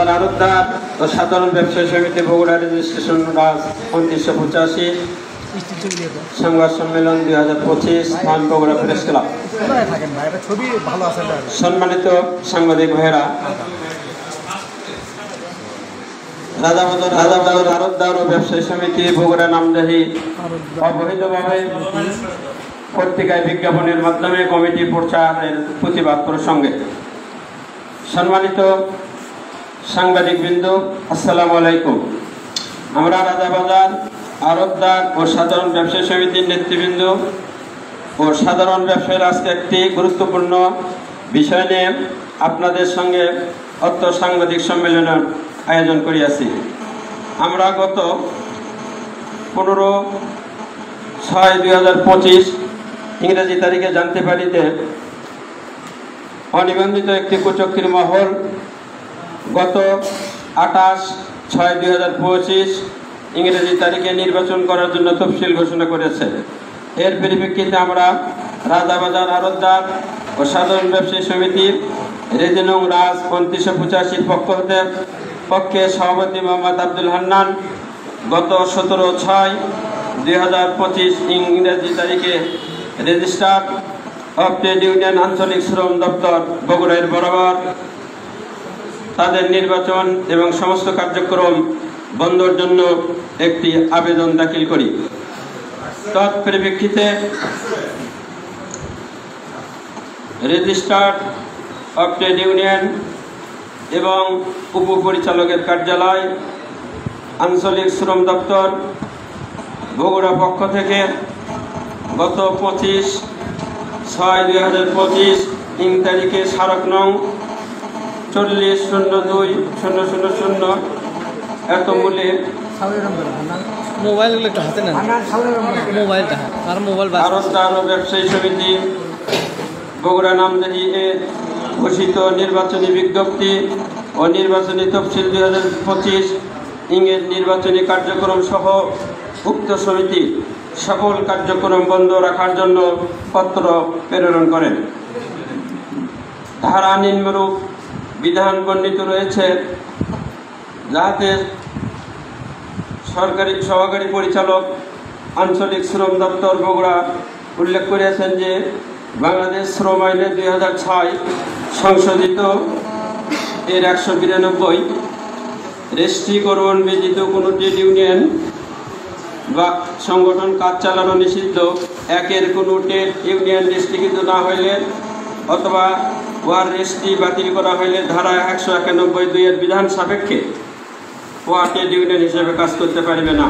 বাজার আড়তদার ও সাধারণ ব্যবসায়ী সমিতি বগুড়া রেজিস্ট্রেশন রাজ ২৯৮৫ সংবাদ সম্মেলন ২০২৫ মান বগুড়া প্রেস ক্লাব। সম্মানিত সাংবাদিক ভাইয়েরা, রাজাবাজার আড়তদার ও ব্যবসায়ী সমিতি বগুড়া নামজারি অবৈধভাবে পত্রিকায় বিজ্ঞাপনের মাধ্যমে কমিটি প্রচারের প্রতিবাদ প্রসঙ্গে সম্মানিত সাংবাদিকবৃন্দ, আসসালামু আলাইকুম। আমরা রাজাবাজার আড়তদার ও সাধারণ ব্যবসায়ী সমিতির নেতৃবৃন্দ ও সাধারণ ব্যবসায়ীর আজকে একটি গুরুত্বপূর্ণ বিষয় নিয়ে আপনাদের সঙ্গে অর্থ সাংবাদিক সম্মেলনের আয়োজন করিয়াছি। আমরা গত 15/6/2025 ইংরেজি তারিখে জানতে পারি যে অনিবন্ধিত একটি কুচক্রী মহল গত 28/6/2025 ইংরেজি তারিখে নির্বাচন করার জন্য তফসিল ঘোষণা করেছে। এর পরিপ্রেক্ষিতে আমরা রাজাবাজার আড়তদার ও সাধারণ ব্যবসায়ী সমিতির রেজিনং রাজ ২৯৮৫ পক্ষে সভাপতি মোহাম্মদ আব্দুল হান্নান গত 17/6/2025 ইংরেজি তারিখে রেজিস্ট্রার অফ ট্রেড ইউনিয়ন আঞ্চলিক শ্রম দপ্তর বগুড়ার বরাবর তাদের নির্বাচন এবং সমস্ত কার্যক্রম বন্ধের জন্য একটি আবেদন দাখিল করি। তৎপরিপ্রেক্ষিতে রেজিস্ট্রার অফ ট্রেড ইউনিয়ন এবং উপপরিচালকের কার্যালয় আঞ্চলিক শ্রম দপ্তর বগুড়া পক্ষ থেকে গত 25/6/2025 ইং তারিখে স্মারক নং 4002-000 এত মূল্যে মোবাইলগুলো একটু হাতে নেন, মোবাইলটা আর মোবাইল আড়তদার ও ব্যবসায়ী সমিতি বগুড়া নামজারি এ ঘোষিত নির্বাচনী বিজ্ঞপ্তি ও নির্বাচনী তফসিল 2025 ইংরেজ নির্বাচনী কার্যক্রম সহ উক্ত সমিতি সকল কার্যক্রম বন্ধ রাখার জন্য পত্র প্রেরণ করেন। ধারা নিম্নরূপ বিধান বর্ণিত রয়েছে, যাহাতে সহকারী পরিচালক আঞ্চলিক শ্রম দপ্তর বগুড়া উল্লেখ করেছেন যে বাংলাদেশ শ্রম আইনে 2006 সংশোধিত এর 192 রেজিস্ট্রিকরণ ব্যতীত কোনো ট্রেড ইউনিয়ন বা সংগঠন কাজ চালানো নিষিদ্ধ। একের কোনো ট্রেড ইউনিয়ন রেজিস্ট্রিকৃত না হইলে অথবা ওয়ার রেজিস্ট্রি বাতিল করা হইলে ধারা 191(2) এর বিধান সাপেক্ষে ওয়া ট্রেড ইউনিয়ন হিসেবে কাজ করতে পারবে না।